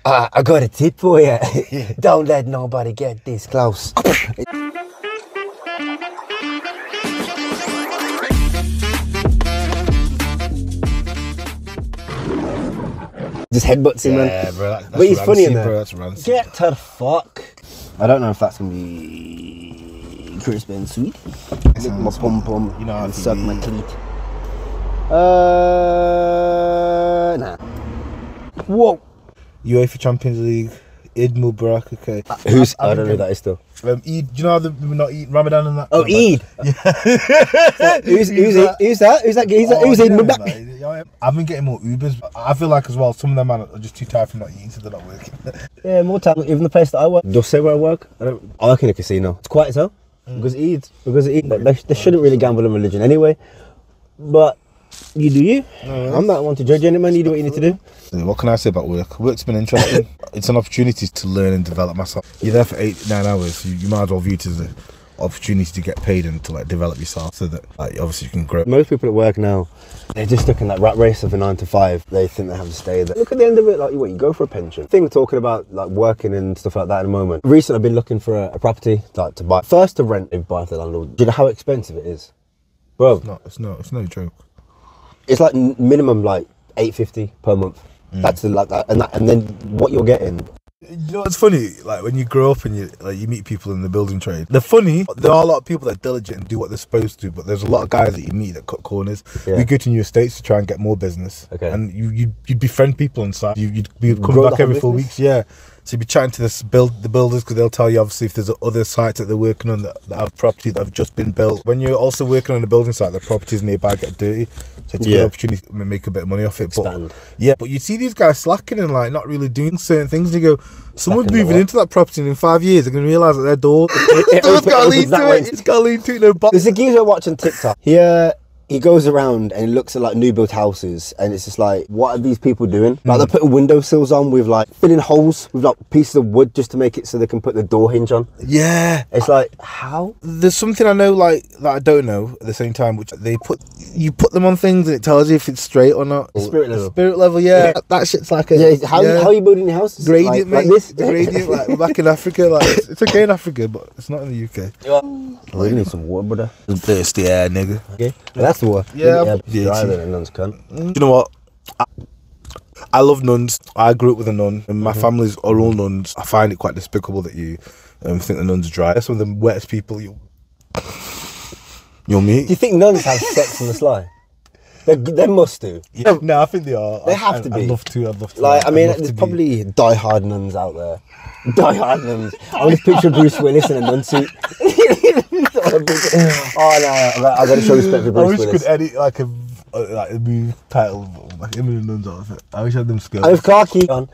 I got a tip for you. Don't let nobody get this close. Just headbutts him, man. Yeah, bro. That's but he's funny in there. Bro, that's rancid. Get to the fuck. I don't know if that's gonna be crisp and sweet. Lick my pom pom, you know, and suck my teeth. Nah. Whoa. UEFA Champions League. Eid Mubarak, okay. Who's? I don't know who that is still. Eid, do you know how we're not eating Ramadan and that? Oh, Eid. Yeah. Who's that? Who's Eid Mubarak? I've been getting more Ubers. I feel like as well, some of them are just too tired from not eating, so they're not working. Yeah, more time. Even the place that I work. Just say where I work. I work in a casino. It's quiet as hell. Because Eid. They shouldn't really gamble in religion anyway. But you do you. I'm not one to judge any man. You do what you need to do. What can I say about work? Work's been interesting. It's an opportunity to learn and develop myself. You're there for 8-9 hours, so you might as well view it as an opportunity to get paid and to like develop yourself, so that like obviously you can grow. Most people at work now, they're just stuck in that rat race of a 9 to 5. They think they have to stay there. Look at the end of it, like what, you go for a pension. I think we're talking about like working and stuff like that in a moment. Recently, I've been looking for a property like to buy. First to rent, if buy for the landlord. Do you know how expensive it is, bro? It's no joke. It's like minimum like $850 per month. That's like that, and then what you're getting. You know what's funny? Like when you grow up and you meet people in the building trade. They're funny. There are a lot of people that are diligent and do what they're supposed to, but there's a lot of guys that you meet that cut corners. Yeah. We go to new estates to try and get more business. Okay. And you'd befriend people inside. You'd be coming back every 4 weeks. Yeah. So you'd be chatting to the builders, because they'll tell you obviously if there's other sites that they're working on that have property that have just been built. When you're also working on a building site, the properties nearby get dirty. So it's a good opportunity to make a bit of money off it. Expand. But you see these guys slacking and like not really doing certain things. And you go, someone's moving into that property, and in 5 years they're going to realise that their door it's got to lead to it. It's got to lead to it. There's a geezer watching TikTok. He goes around and he looks at like new built houses, and it's just like, what are these people doing? Like they're putting windowsills on with like filling holes with like pieces of wood just to make it so they can put the door hinge on. Yeah. It's like, how? There's something I know like that I don't know at the same time, which you put them on things and it tells you if it's straight or not. Spirit level. Spirit level, yeah. That shit's like a... How are you building your house? Gradient, like mate. this? The gradient, like we're back in Africa. Like it's okay in Africa, but it's not in the UK. We need some water, brother. Thirsty air, nigga. Okay. That's the water. Yeah. Drier than a nun's cunt. You know what? I love nuns. I grew up with a nun, and my families are all nuns. I find it quite despicable that you think the nuns are dry. They're some of the wettest people you'll meet. Do you think nuns have sex on the sly? They must do. Yeah. No, I think they are. They have to be. I'd love to. Like, I mean, there's probably die-hard nuns out there. Die-hard nuns. I want to picture Bruce Willis in a nun suit. Oh no, I got to show respect for Bruce Willis. I wish you could edit like a movie title, like him in a nun's outfit. I wish I had them skills. I have khaki on.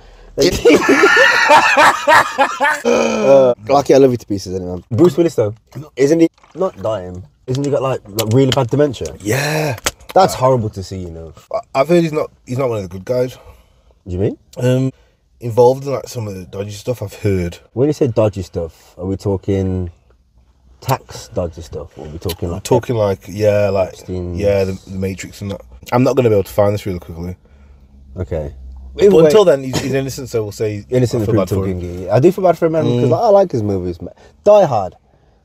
Khaki, I love you to pieces anyway. Bruce Willis though, isn't he not dying? Isn't he got like really bad dementia? Yeah. That's horrible to see, you know. I've heard he's not one of the good guys. What do you mean? Involved in like some of the dodgy stuff, I've heard. When you say dodgy stuff, are we talking tax dodgy stuff, or are we talking like... the Matrix and that. I'm not going to be able to find this really quickly. Okay. But until then, he's innocent, so we'll say... Innocent until proven guilty. I do feel bad for him, man, because I like his movies. Die Hard.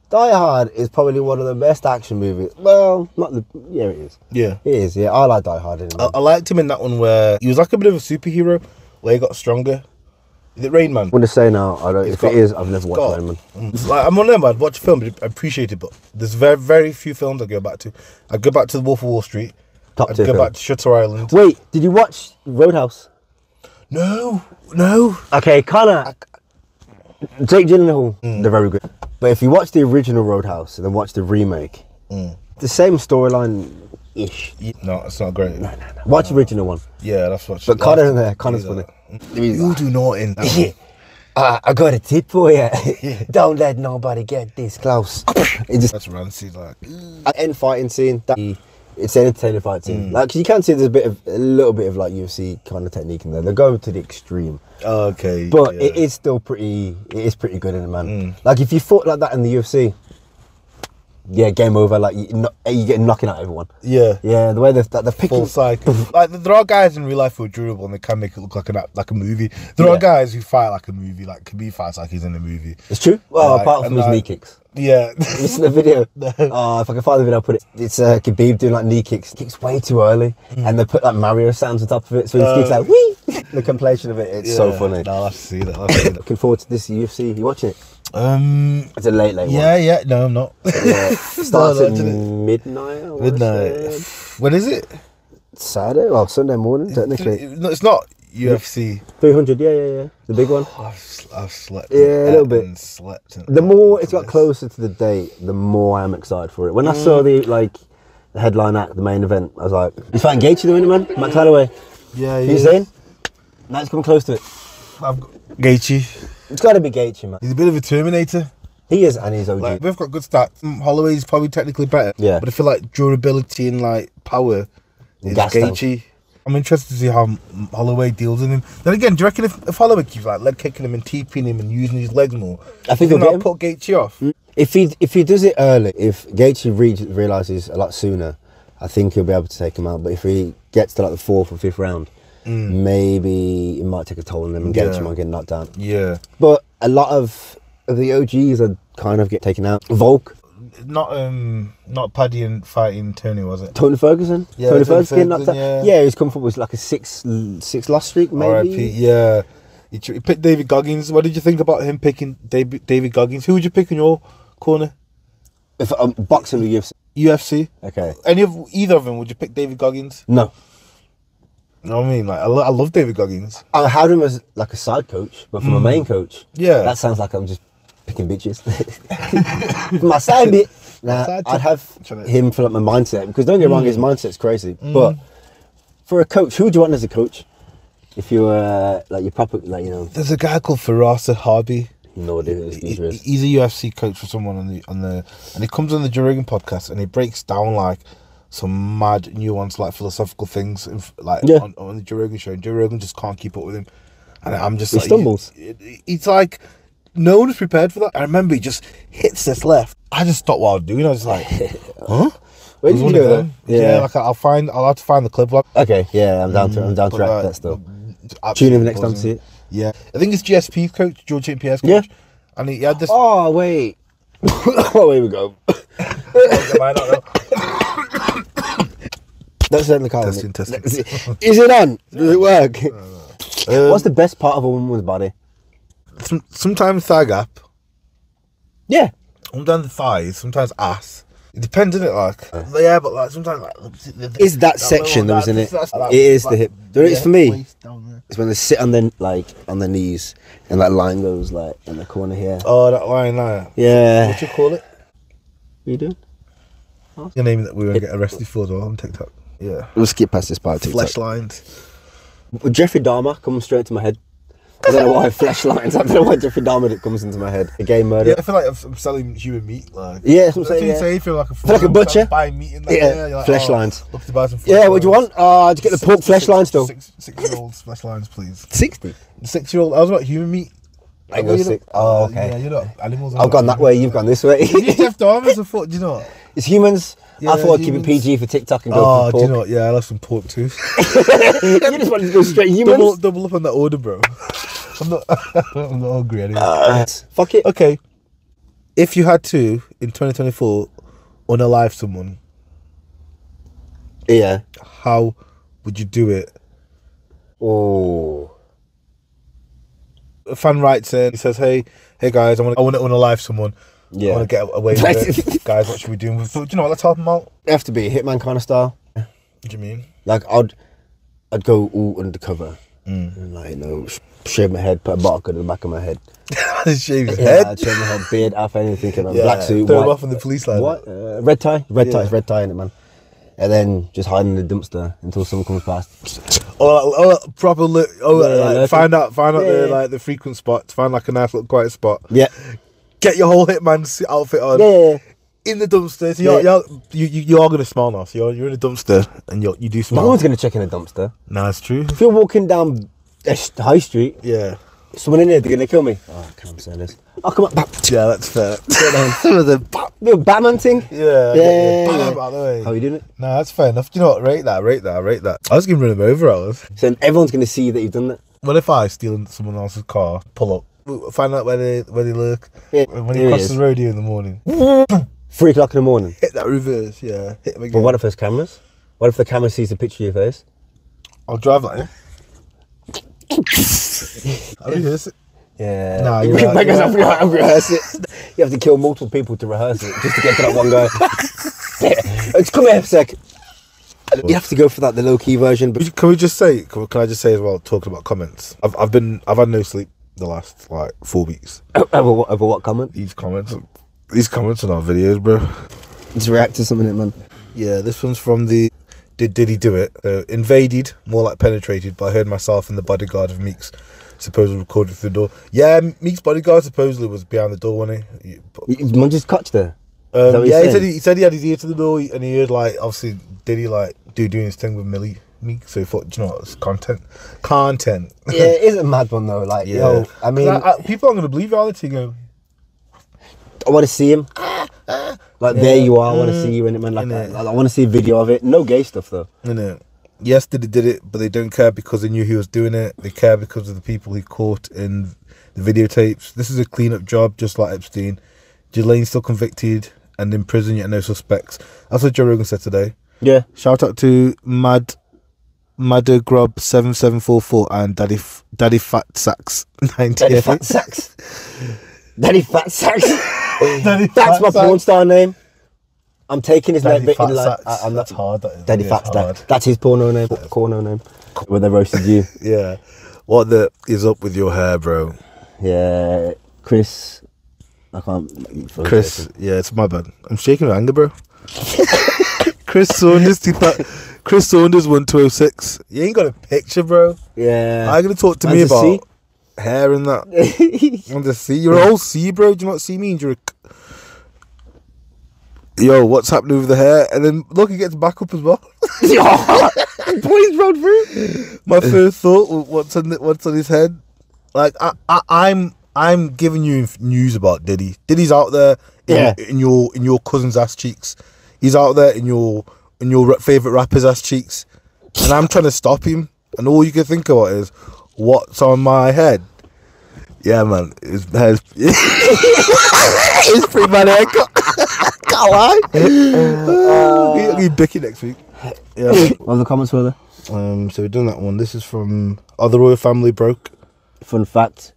Die Hard is probably one of the best action movies. Well, not the... Yeah, it is. Yeah. It is, yeah. I like Die Hard. I liked him in that one where he was like a bit of a superhero, where he got stronger. Is it Rain Man? I'm going to say now, I don't... If it is, I've never watched Rain Man. Like, I'm one of them, I'd watch a film, but I appreciate it, but there's very, very few films I go back to. I go back to The Wolf of Wall Street. I'd go back to Shutter Island. Wait, did you watch Roadhouse? No. Okay, Connor. Jake Gyllenhaal, they're very good. But if you watch the original Roadhouse and then watch the remake, the same storyline-ish. No, it's not great. No. Watch the original one. Yeah, that's what. But Connor in there, Connor's funny. You do not in that. I got a tip for you. Don't let nobody get this close. That's rancid, like. End fighting scene. It's an entertaining fight scene. Like, 'cause you can see there's a little bit of like UFC kind of technique in there. They're going to the extreme. Okay. But it is still pretty. It is pretty good in it, man. Like if you fought like that in the UFC, Yeah, game over. Like you get knocking out everyone. Yeah. Yeah, the way they're picking. Full cycle. Like there are guys in real life who are durable and they can make it look like a movie. There are guys who fight like a movie. Like Khabib fights like he's in a movie. It's true. Well, apart from his knee kicks. Yeah. Listen to the video. Oh, if I can find the video, I'll put it. It's Khabib doing like knee kicks. Kicks way too early, and they put like Mario sounds on top of it, so his kicks like wee. The compilation of it's so funny. No, I'll have to see that. Looking forward to this UFC. You watching it? It's a late one. Yeah. No, I'm not. Yeah. Starts at midnight. Midnight. When is it? Saturday. Well, Sunday morning technically. No, it's not UFC. 300. Yeah. The big one. I've slept. Yeah, a little bit. Slept. The more it's got closer to the date, the more I'm excited for it. When I saw the headline act, the main event, I was like, he's fighting Gaethje, the winner, man. Max Holloway. Yeah. You saying? Now it's coming close to it. I've got Gaethje. It's got to be Gaethje, man. He's a bit of a Terminator. He is, and he's OG. Like, we've got good stats. Holloway's probably technically better. Yeah. But I feel like durability and like power is Gaethje. I'm interested to see how Holloway deals with him. Then again, do you reckon if Holloway keeps like leg kicking him and TPing him and using his legs more, I think he'll put Gaethje off? If he does it early, if Gaethje realises a lot sooner, I think he'll be able to take him out. But if he gets to like the 4th or 5th round, maybe it might take a toll on him and Gaethje might get knocked down. Yeah. But a lot of the OGs are kind of get taken out. Volk. Not Paddy and fighting Tony, was it? Tony Ferguson. Yeah, Tony Ferguson getting knocked out. Yeah, he's come from was like a six loss streak, maybe. R.I.P. Yeah. He picked David Goggins. What did you think about him picking David Goggins? Who would you pick in your corner? If boxing or UFC? UFC. Okay. Either of them, would you pick David Goggins? No. You know what I mean? Like I love David Goggins. I had him as like a side coach, but from a main coach. Yeah. That sounds like I'm just picking bitches. My side bit. Nah, I'd have him for like my mindset, because don't get me wrong, his mindset's crazy. But for a coach, who would you want as a coach? If you were like your proper, like, you know. There's a guy called Firas Harbi. No idea who this geezer is. He's a UFC coach for someone and he comes on the Joe Rogan podcast and he breaks down like some mad nuanced like philosophical things like on the Joe Rogan show. And Joe Rogan just can't keep up with him, and I'm just he stumbles. He's like, no one was prepared for that. I remember he just hits this left. I just stopped what I was doing. I was like, huh? Where did you go then? Yeah, like I'll have to find the clip. Okay, yeah, I'm down to react that stuff. Tune in next time to see it. Yeah, I think it's GSP's coach, George St. Pierre's coach. Yeah, and he had this. Oh wait, oh here we go. Don't say in the car. Testing. Is it on? Does it work? What's the best part of a woman's body? Sometimes thigh gap. Yeah. Sometimes the thighs. Sometimes ass. It depends, isn't it? Like, yeah, but like sometimes like. Is that section that was in it? It is the hip. There is for me. It's when they sit on their knees and that line goes like in the corner here. Oh, that line there. Yeah. What you call it? What are you doing? Your name that we won't get arrested for as well on TikTok. Yeah. We'll skip past this part of TikTok. Flesh lines. Jeffrey Dahmer comes straight to my head. I don't know why flesh lines. I don't know why Jeffrey Dahmer comes into my head. A gay murder. Yeah, I feel like I'm selling human meat. Like, yeah, that's what I'm saying. You say you feel like a butcher. Buying meat in yeah, like, flesh lines. Look to buy some yeah, what do you want? To get the pork flesh lines still. 6-year-olds flesh lines, please. 60? 6-year-old. I was about human meat. I go 6. Oh, okay. Yeah, you're not animals. I've gone that way. You've gone this way. Jeff Dahmer's a foot. Do you know what? It's humans. Yeah, I thought I'd keep it PG for TikTok and go for pork. Do you know what? Yeah, I love some pork too. You just wanted to go straight humans? Double up on that order, bro. I'm not hungry anyway. Fuck it. Okay. If you had to, in 2024, unalive someone. Yeah. How would you do it? Oh. A fan writes in, he says, hey guys, I want to unalive someone. Yeah. I want to get away with it. Guys, what should we do? Do you know what? Let's help them out. It have to be a Hitman kind of style. What do you mean? Like, I'd go all undercover. And like, you know, shave my head, put a bottle in the back of my head. Shave your Yeah, head? I'd shave my head, beard, half anything, and a Yeah, black suit, throw white. him off in the police line. What? Red tie? Red tie in it, man. And then just hide in the dumpster until someone comes past. Proper look. Find out the frequent spots. Find like a nice little quiet spot. Yeah. Get your whole Hitman's outfit on. Yeah. In the dumpster. So you are gonna smell now. So you're in a dumpster and you do smell. No one's gonna check in a dumpster. No, it's true. If you're walking down High Street, Yeah. Someone in here, they're gonna kill me. Oh, I can't say this. Oh, come on. Yeah, that's fair. Little Batman thing. Yeah. Out the way. How are you doing it? Nah, that's fair enough. Do you know what? Rate that. I was gonna run him over, I was. So everyone's gonna see that you've done that. What if I steal someone else's car, pull up, find out where they lurk, Yeah, when he crosses the road here in the morning, 3 o'clock in the morning. hit that reverse, yeah, hit him again. But what if there's cameras? What if the camera sees a picture of your face? I'll drive like I'll rehearse it. Yeah. Nah, you you're right, I'll rehearse it. You have to kill multiple people to rehearse it just to get to that one guy. Come here a sec. You have to go for that, the low key version. But Can I just say as well, talking about comments, I've had no sleep the last like 4 weeks. over what comment? These comments on our videos, bro. Just react to something, man. Yeah, this one's from the Did Diddy Do It? Invaded, more like penetrated, but I heard myself and the bodyguard of Meek's supposedly recorded through the door. Yeah, Meek's bodyguard supposedly was behind the door, wasn't he? Man just catch there. Yeah, he said he had his ear to the door and he heard like obviously Diddy like doing his thing with Meek, so he thought, do you know what, it's content. Yeah, it is a mad one though. Like, Yeah. yo, I mean, people aren't gonna believe reality. Go, I want to see him. Like, there you are. I want to see you in it, man. Like, I want to see a video of it. No gay stuff though. Yes, Diddy did it, but they don't care because they knew he was doing it. They care because of the people he caught in the videotapes. This is a clean-up job, just like Epstein. Ghislaine's still convicted and in prison, yet no suspects. That's what Joe Rogan said today. Yeah. Shout out to Maddergrub 7744 and Daddy Fat Sacks 98. Daddy Fat Sacks. Daddy Fat Sacks. Daddy That's Fat my porn Sacks. star name. I'm taking his Daddy name. Fat Like, Sacks. I'm That's hard. That is. Daddy It Fat is hard. Sacks. That's his porno name. Porno name. Where they roasted you. Yeah. What the is up with your hair, bro? Yeah, Chris. I can't. Chris, yeah, it's my bad. I'm shaking with anger, bro. Chris Saunders 1206. You ain't got a picture, bro. Yeah. Are you gonna talk to me about hair and that? On the C, you're a whole C, bro. Do you not see me? You're yo, what's happening with the hair? And then look, he gets back up as well. Boys rolled through. My first thought was what's on his head. Like I'm giving you news about Diddy. Diddy's out there in your cousin's ass cheeks. He's out there in your favorite rapper's ass cheeks, and I'm trying to stop him. And all you can think about is what's on my head. Yeah, man, his hair's it's pretty bad haircut. Can't lie. He'll be Bicky next week. Yeah. What the comments were there? So we've done that one. This is from the royal family broke. Fun fact.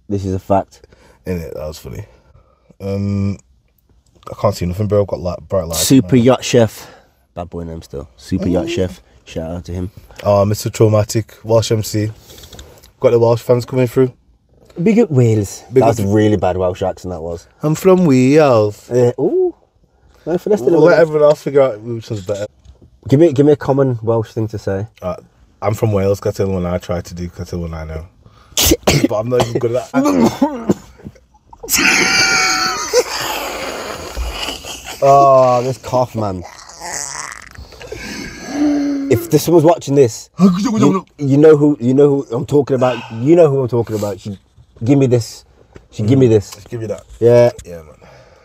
This is a fact. Innit? That was funny. I can't see nothing, bro. I've got bright lights. Super Yacht Chef. Bad boy name still. Super Yacht Chef. Shout out to him. Oh, Mr. Traumatic. Welsh MC. Got the Welsh fans coming through. Big up Wales. Big That was up- a really bad Welsh accent, that was. I'm from Wales. Ooh. No, finesse We'll let everyone else figure out which one's better. Give me a common Welsh thing to say. I'm from Wales. That's the one I try to do. That's the one I know. But I'm not even good at that. Oh, this cough, man. If someone's watching this, you know who I'm talking about. You know who I'm talking about. She give me this. Give me this. Just give you that. Yeah. Yeah, man.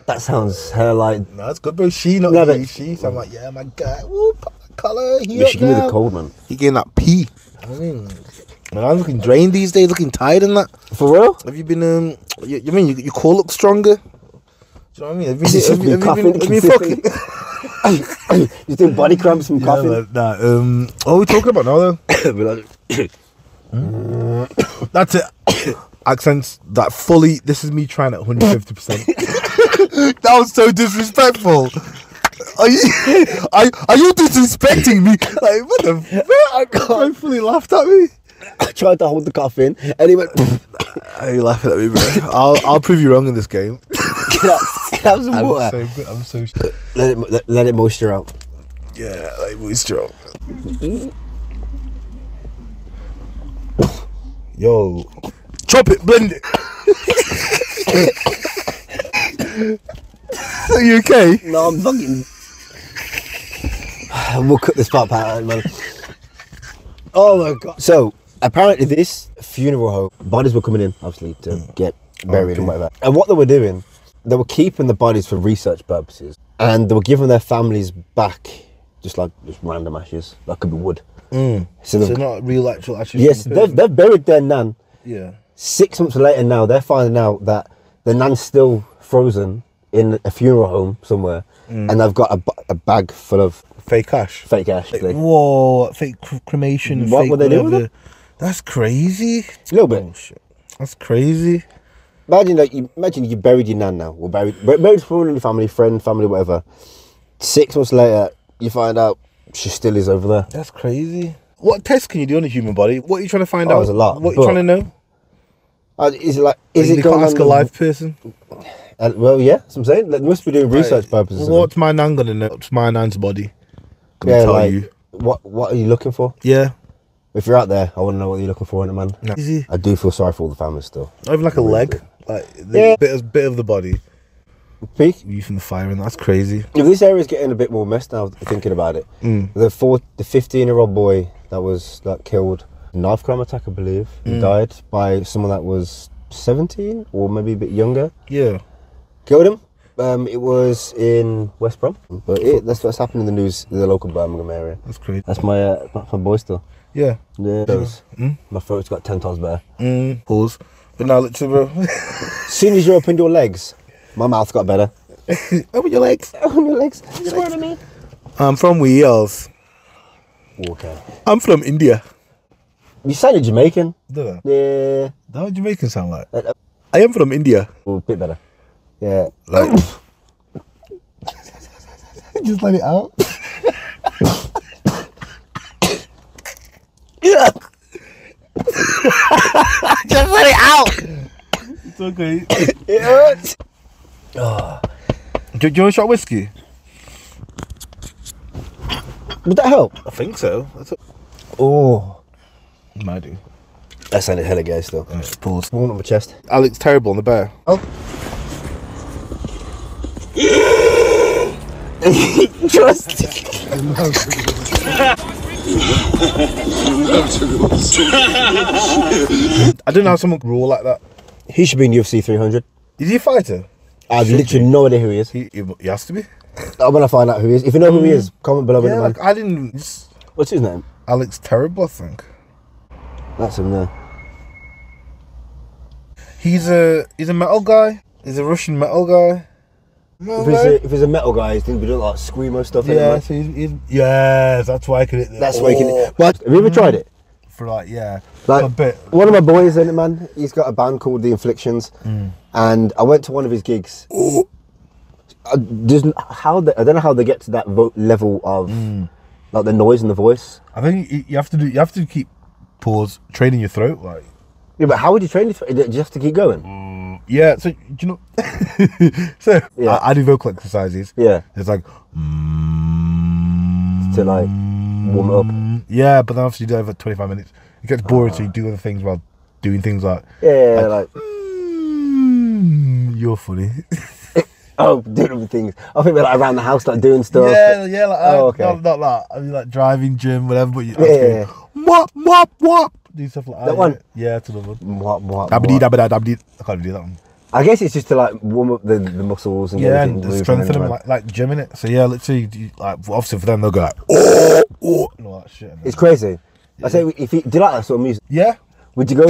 That sounds her like. No, that's good, bro. She, not No, me. but- She. So I'm like, yeah, my guy. Woo, pop that colour. Yeah, she give me the cold, man. He getting that pee. I mean, man, I'm looking drained these days, looking tired and that. For real? Have you been, you mean your core looks stronger? Do you know what I mean? Have you been fucking? You're doing body cramps from coughing. Yeah, nah, what are we talking about now, though? That's it. Accents that fully, this is me trying at 150%. That was so disrespectful. Are you disrespecting me? Like, what the fuck? I fully laughed at me. I tried to hold the cough in, and he went. Are you laughing at me, bro? I'll prove you wrong in this game. Have some water. I'm so Let it moisture out. yeah, like moisture. Yo, chop it, blend it. Are you okay? No, I'm fucking. We'll cut this part out, man. Oh my god. So, Apparently, this funeral home, bodies were coming in, obviously, to get buried and whatever. And what they were doing, they were keeping the bodies for research purposes, and they were giving their families back just random ashes, that could be wood. So not real actual ashes. Yes, they've buried their nan. Yeah. 6 months later now, they're finding out that the nan's still frozen in a funeral home somewhere, and they've got a bag full of fake ash. Fake ash. Whoa, fake cremation. What fake were they doing with it? That's crazy. A little bit. Oh, shit. That's crazy. Imagine you buried your nan now, or buried someone in your family, friend, family, whatever. 6 months later, you find out she still is over there. That's crazy. What test can you do on a human body? What are you trying to find out? There's a lot. What are you trying to know? Is it you going can't ask a live person? Well, yeah, that's what I'm saying. They must be doing research purposes. What's my nan gonna know? What's my nan's body? Yeah, tell you. What are you looking for? Yeah. If you're out there, I want to know what you're looking for in a man. No. Easy. I do feel sorry for all the families still. Not even like a leg, like the bit of the body. Peak. Using the fire, and that's crazy. If this area's getting a bit more messed now, thinking about it. The 15-year-old boy that was killed, knife crime attack, I believe. He died by someone that was 17 or maybe a bit younger. Yeah. Killed him. It was in West Brom, but that's what's happened in the news in the local Birmingham area. That's crazy. That's my boy still. Yeah. Yeah. My throat's got 10 times better. Pause. But now, literally, bro. As soon as you opened your legs, my mouth got better. Open your legs. Open your legs. Swear to me. I'm from Wales. Okay. I'm from India. You sounded Jamaican. Did I? Yeah. That's what Jamaican sound like. I am from India. Oh, a bit better. Yeah. Like. Just let it out. Yeah. Just let it out. It's okay. It hurts. Oh. Do you want a shot of whiskey? Would that help? I think so. Oh. Might do. That sounded hella gay still. Pause. One on my chest. Alex Terrible on the bear. Oh. Trust. I don't know how someone can roar like that. He should be in UFC 300. Is he a fighter? I have literally no idea who he is. He has to be. I'm gonna find out who he is. If you know who he is, comment below. Yeah, like, I didn't. What's his name? Alex Terrible, I think. That's him there. He's a metal guy. He's a Russian metal guy. If he's a metal guy, he's gonna be doing like screamo stuff. Yeah, so he's that's why I could. That's why I can. But have you ever tried it? For like a bit. One of my boys in it, man. He's got a band called The Inflictions, and I went to one of his gigs. I don't know how they get to that level of like the noise in the voice. I think you have to keep training your throat, like. Yeah, but how would you train your throat? Do you have to keep going? Yeah, so do you know? So yeah. I do vocal exercises. Yeah, it's like to like warm it up. Yeah, but then obviously you do it for 25 minutes. It gets boring, so you do other things while doing things like you're funny. Oh, doing other things. I think we're like around the house, like doing stuff. Yeah, like okay. Not that. I mean, like driving, gym, whatever. But you wop. Do stuff like that. One? Yeah, it's another one. Wop. I can't do that one. I guess it's just to like warm up the muscles and get and strengthen them, like gymming it. So yeah, literally, like obviously for them they'll go like and all that shit. It's crazy. Yeah. I say, do you like that sort of music? Yeah. Would you go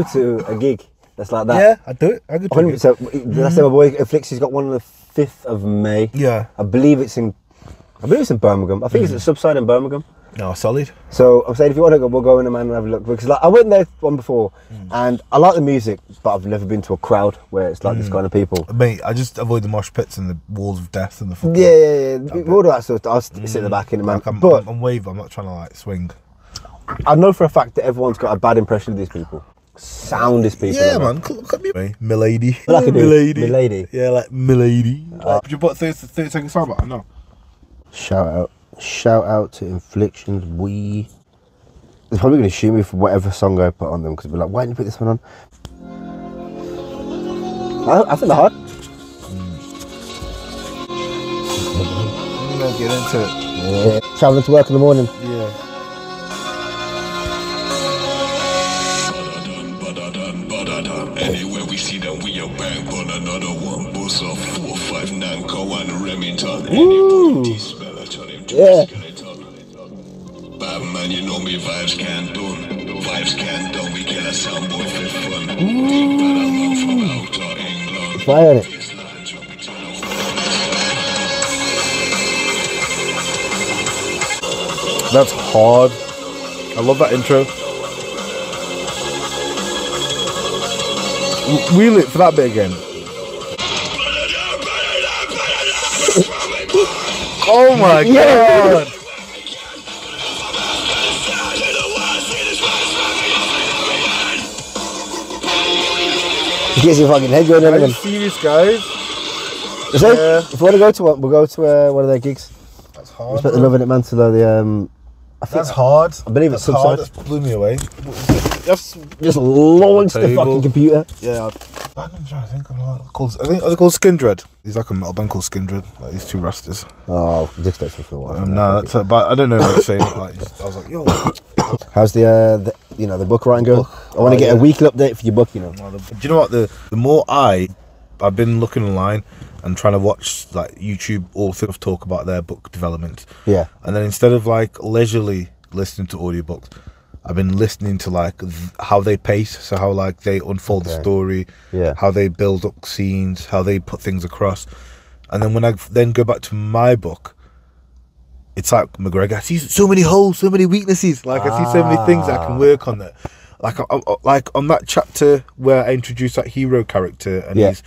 to a gig that's like that? Yeah, I'd do it. I could do it. So that's my boy Flix. He's got one on the 5th of May. Yeah. I believe it's in Birmingham. I think it's at Subside in Birmingham. No, solid. So I'm saying if you want to go, we'll go in a man and have a look, because like I went there one before and I like the music, but I've never been to a crowd where it's like this kind of people. Mate, I just avoid the mosh pits and the walls of death and the fucking... Yeah. All that stuff. I'll sit in the back in the man. Like I'm wave. I'm not trying to like swing. I know for a fact that everyone's got a bad impression of these people. Soundest people. Yeah, man. Look at me. Milady. Like a Milady. Yeah, like Milady. Would you put 30 seconds time out? No. Shout out to Inflictions. They're probably going to shoot me for whatever song I put on them, because they'll be like, why didn't you put this one on? I think they're hard. Let's get into it. Yeah. Travelling to work in the morning. Yeah. Anywhere we see them, we are back on another one. Boss of 459 Kawan Remington. Anybody smell it, turn him to a skeleton. Bad man, you know me, vibes can't done. Vibes can't done, we kill a soundboy for fun. Big bad man from outer England. Fire it. That's hard. I love that intro. Wheel it for that bit again. Oh my god! He gets your fucking head going Are in. you serious, guys? Yeah. If we want to go to one, we'll go to one of their gigs. That's hard. Respect the Loving It Man to the I think That's hard. I believe it's That's hard. subside. That blew me away. Just launch the Table. fucking computer. Yeah. I'm trying to think of what called. I think are they called Skin Dread? He's like a metal band called Skin Dread. Like these two rasters. Oh, just for a while. No, that's but I don't know what I'm saying. Like, I was like, yo. How's the the book writing going? I want to get a weekly update for your book. You know. Do you know what? The more I've been looking online and trying to watch like YouTube authors talk about their book development. Yeah. And then instead of like leisurely listening to audiobooks, I've been listening to like how they pace, so how like they unfold the story, how they build up scenes, how they put things across. And then when I then go back to my book, it's like McGregor. I see so many holes, so many weaknesses. Like I see so many things I can work on. That, like on that chapter where I introduce that hero character, and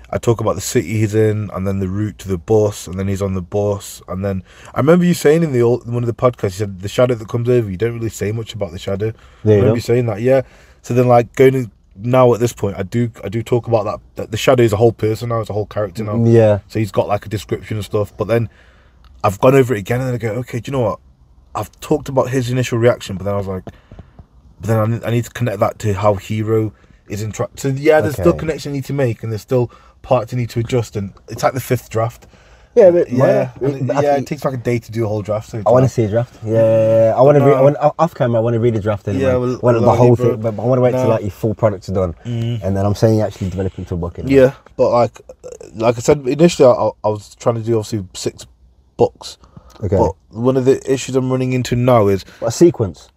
I talk about the city he's in, and then the route to the bus, and then he's on the bus, and then I remember you saying in one of the podcasts, you said the shadow that comes over. You don't really say much about the shadow. I remember you saying that, yeah. So then, like going in, now at this point, I do talk about that the shadow is a whole person now, it's a whole character now. Yeah. So he's got like a description and stuff, but then I've gone over it again, and then I go, okay, do you know what? I've talked about his initial reaction, but then I was like, but then I need to connect that to how hero is interacting. So yeah, there's still connection I need to make, and there's still parts I need to adjust, and it's like the 5th draft. Yeah, but it takes like a day to do a whole draft. So I want to see a draft. Yeah, I want to read. Off camera, I want to read a draft anyway. Yeah, the whole thing, but I want to wait till like your full product's done, and then I'm saying you actually develop into a book. Yeah, but like I said initially, I was trying to do obviously 6 books. Okay. But one of the issues I'm running into now is a sequence.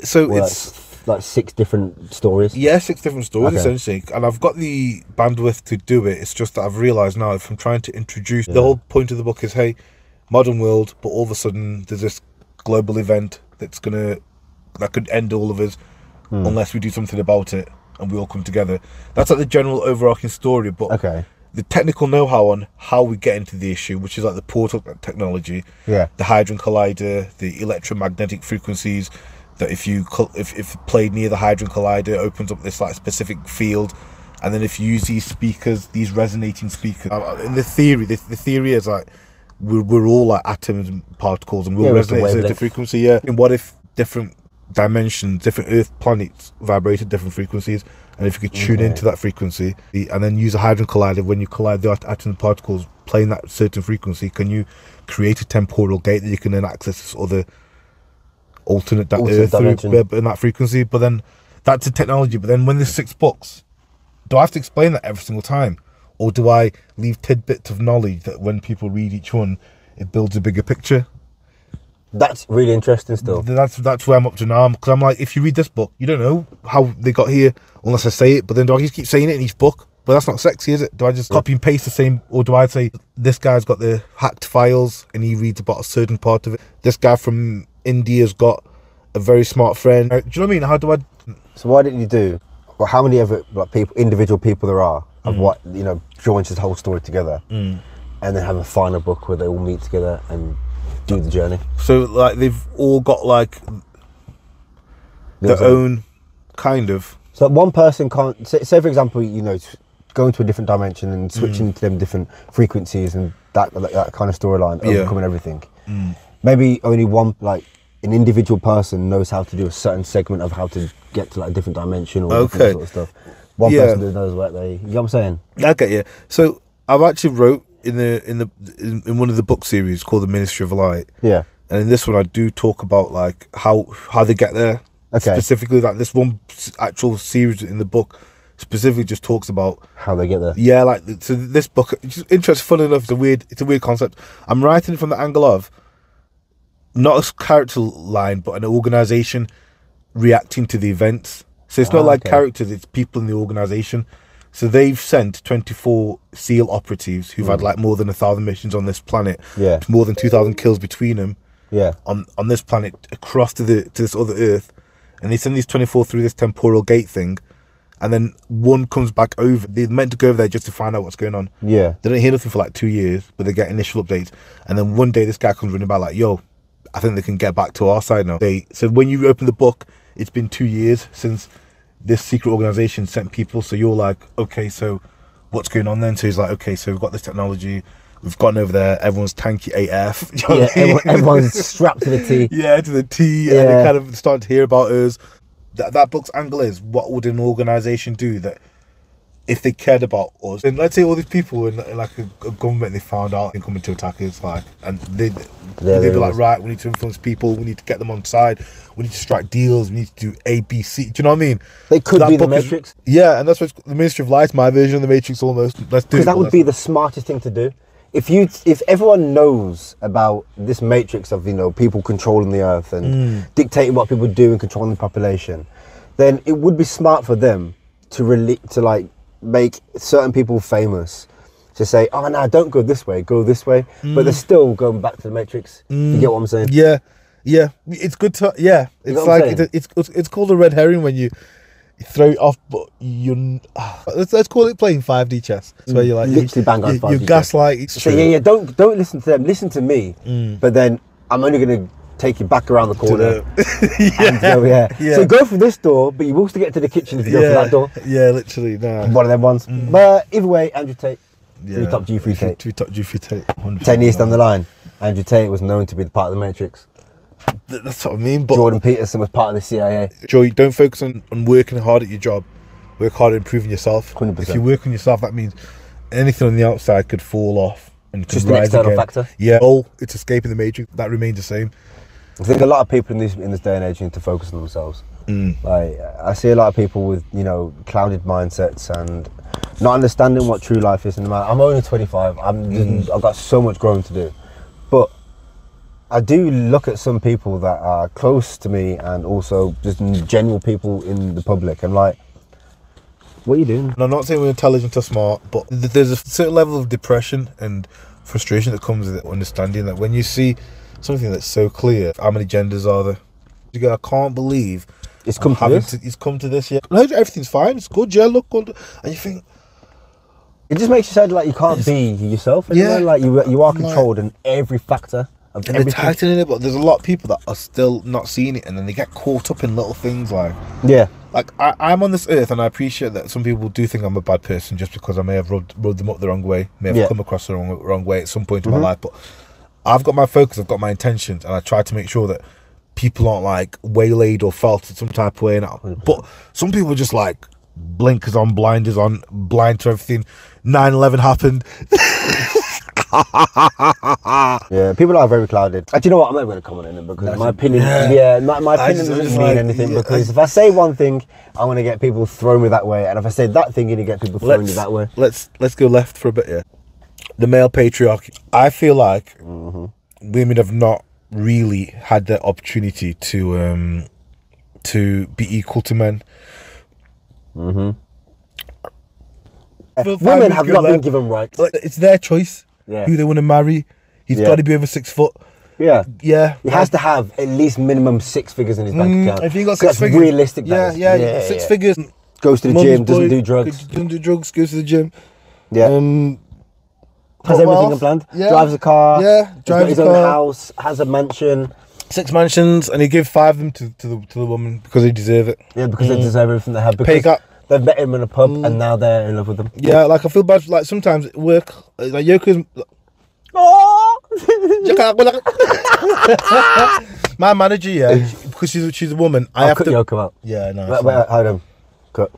So it's like 6 different stories. Yeah, 6 different stories essentially, and I've got the bandwidth to do it. It's just that I've realised now, if I'm trying to introduce the whole point of the book is, hey, modern world, but all of a sudden there's this global event that could end all of us unless we do something about it and we all come together. That's like the general overarching story, but the technical know-how on how we get into the issue, which is like the portal technology, the Hadron Collider, the electromagnetic frequencies, that if played near the Hadron Collider, it opens up this like specific field, and then if you use these speakers, these resonating speakers, in the theory is like we're all like atoms and particles, and we'll resonate at a certain frequency. Yeah. And what if different dimensions, different Earth planets vibrate at different frequencies, and if you could tune into that frequency and then use a Hadron Collider, when you collide the atoms and particles playing that certain frequency, can you create a temporal gate that you can then access this other alternate Earth through in that frequency? But then that's a technology. But then when there's 6 books, do I have to explain that every single time, or do I leave tidbits of knowledge that when people read each one, it builds a bigger picture? That's really interesting still. That's where I'm up to now, because I'm like, if you read this book, you don't know how they got here unless I say it. But then do I just keep saying it in each book? But that's not sexy, is it? Do I just copy and paste the same, or do I say this guy's got the hacked files and he reads about a certain part of it? This guy from India's got a very smart friend. Do you know what I mean? How do I? So why didn't you do? Well, how many other individual people there are of what joins this whole story together, and then have a final book where they all meet together and do the journey? So like they've all got like their own kind of. So one person can't say for example, going to a different dimension and switching to them different frequencies and that kind of storyline, overcoming everything. Maybe only one, like an individual person, knows how to do a certain segment of how to get to like a different dimension or different sort of stuff. One person knows what they. You know what I'm saying? Okay, yeah. So I've actually wrote in one of the book series called The Ministry of Light. Yeah. And in this one, I do talk about like how they get there. Okay. Specifically, like this one actual series in the book specifically just talks about how they get there. Yeah, like, so this book, interesting, fun enough, it's a weird concept. I'm writing from the angle of not a character line, but an organization reacting to the events. So it's not like characters, it's people in the organization. So they've sent 24 SEAL operatives who've had like more than 1,000 missions on this planet. Yeah. More than 2,000 kills between them. Yeah. On this planet across to this other Earth. And they send these 24 through this temporal gate thing. And then one comes back over. They're meant to go over there just to find out what's going on. Yeah. They don't hear nothing for like 2 years, but they get initial updates. And then one day this guy comes running by like, yo, I think they can get back to our side now. So when you open the book, it's been 2 years since this secret organization sent people. So you're like, okay, so what's going on then? So he's like, okay, so we've got this technology. We've gotten over there. Everyone's tanky AF. You know Yeah, everyone's strapped to the T. Yeah, to the T. Yeah. And they kind of start to hear about us. That book's angle is, what would an organization do that if they cared about us? And let's say all these people in like a government, they found out and coming to attack us, like, and they'd be like, right, we need to influence people, we need to get them on side, we need to strike deals, we need to do A, B, C. Do you know what I mean? They could be the Matrix. Yeah, and that's what the Ministry of Light's my version of the Matrix almost. Let's do it. Because that would be the smartest thing to do. If everyone knows about this matrix of, you know, people controlling the earth and dictating what people do and controlling the population, then it would be smart for them to like make certain people famous, to say, oh no, don't go this way, go this way, but they're still going back to the matrix. You get what I'm saying? Yeah, yeah. It's good to It's like it's called a red herring when you throw it off, but you let's call it playing 5D chess. It's where you're like literally bang on 5D. You gaslight. It's so yeah, don't listen to them. Listen to me. But then I'm only gonna take you back around the corner. So go through this door, but you will still get to the kitchen if you go through that door. Yeah, literally. Nah. One of them ones. But either way, Andrew Tate. Three top G3 Tate. 3 top G3 Tate. 10 years down the line, Andrew Tate was known to be the part of the Matrix. That's what I mean. But Jordan Peterson was part of the CIA. Joey, don't focus on working hard at your job. Work hard at improving yourself. 100%. If you work on yourself, that means anything on the outside could fall off and Just rise an external again. factor. Yeah. Oh, it's escaping the Matrix. That remains the same. I think a lot of people in this day and age need to focus on themselves. Like, I see a lot of people with, you know, clouded mindsets and not understanding what true life is. And I'm only 25. I've got so much growing to do, but I do look at some people that are close to me and also just general people in the public, and like, what are you doing? And I'm not saying we're intelligent or smart, but there's a certain level of depression and frustration that comes with it, understanding that when you see something that's so clear, how many genders are there? You go, I can't believe It's come to this. It's come to this, yeah. Everything's fine, it's good, yeah, look good. And you think, it just makes you sound like you can't be yourself anymore. Like you are controlled in every factor of and everything. they're tightening it, but there's a lot of people that are still not seeing it, and then they get caught up in little things like I'm on this earth, and I appreciate that some people do think I'm a bad person just because I may have rubbed them up the wrong way, may have come across the wrong way at some point in my life, but I've got my focus, I've got my intentions, and I try to make sure that people aren't like waylaid or felt in some type of way. But some people are just like blinkers on, blinders on, blind to everything. 9/11 happened. Yeah, people are very clouded. Do you know what? I'm not going to comment on it because my opinion, my opinion doesn't mean anything. Because if I say one thing, I'm going to get people throwing me that way, and if I say that thing, you're going to get people throwing me that way. Let's go left for a bit. Yeah, the male patriarchy. I feel like women have not really had the opportunity to be equal to men. Women have not been given rights. Like, it's their choice who they want to marry. He's got to be over 6 foot. Yeah. He has to have at least minimum 6 figures in his bank account. If he got 6 figures, realistic. Yeah, 6 figures. Goes to the gym, doesn't do drugs. Doesn't do drugs, goes to the gym. Yeah. Has everything planned. Yeah. Drives a car. Yeah. Drives his own house. Has a mansion. 6 mansions, and he gave 5 of them to the woman because they deserve it. Yeah, because they deserve everything they have. Because they've met him in a pub and now they're in love with him. Yeah, like I feel bad. Like sometimes at work, like Yoko's. My manager, because she's a woman. I have to cut Yoko out. Yeah, no. Wait, hold on. Cut.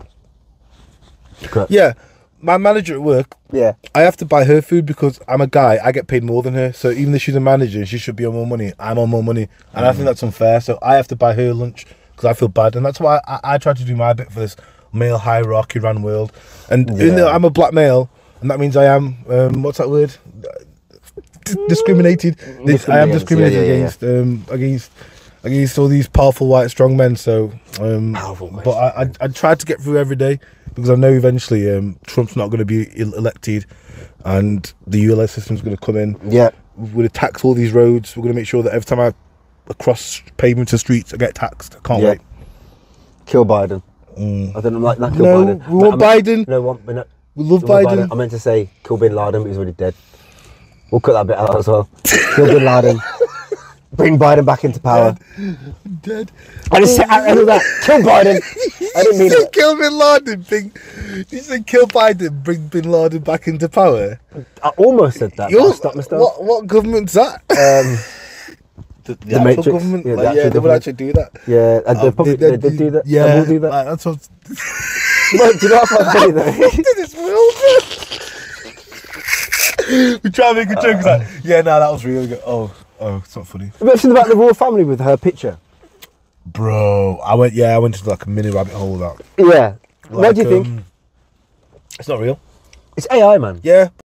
Yeah, my manager at work. Yeah. I have to buy her food because I'm a guy. I get paid more than her. So even though she's a manager, she should be on more money. I'm on more money, and I think that's unfair. So I have to buy her lunch because I feel bad, and that's why I try to do my bit for this male hierarchy ran world, and even though I'm a black male, and that means I am what's that word? Discriminated. I am discriminated against all these powerful white strong men. So, but I tried to get through every day because I know eventually Trump's not going to be elected, and the ULS system's going to come in. Yeah, we're going to tax all these roads. We're going to make sure that every time I cross pavements and streets, I get taxed. I can't wait. Kill Biden. I don't like that. Kill Biden. We want Biden. We love Biden. I meant to say kill Bin Laden, but he's already dead. We'll cut that bit out as well. Kill Bin Laden. Bring Biden back into power. Dead. I just said that. Kill Biden. I didn't mean it. Kill Bin Laden. You said kill Biden. Bring Bin Laden back into power. I almost said that. I stopped myself. What government's that? The Matrix. Government. Yeah, they would actually do that. Yeah, they did do that. Yeah, they will do that. That's what. Look, do you know what I funny though? We try and make a joke. It's like, that was real. Oh, it's not funny. You mentioned about the royal family with her picture. Bro, I went into like a mini rabbit hole. That. Yeah. What do you think? It's not real. It's AI, man. Yeah.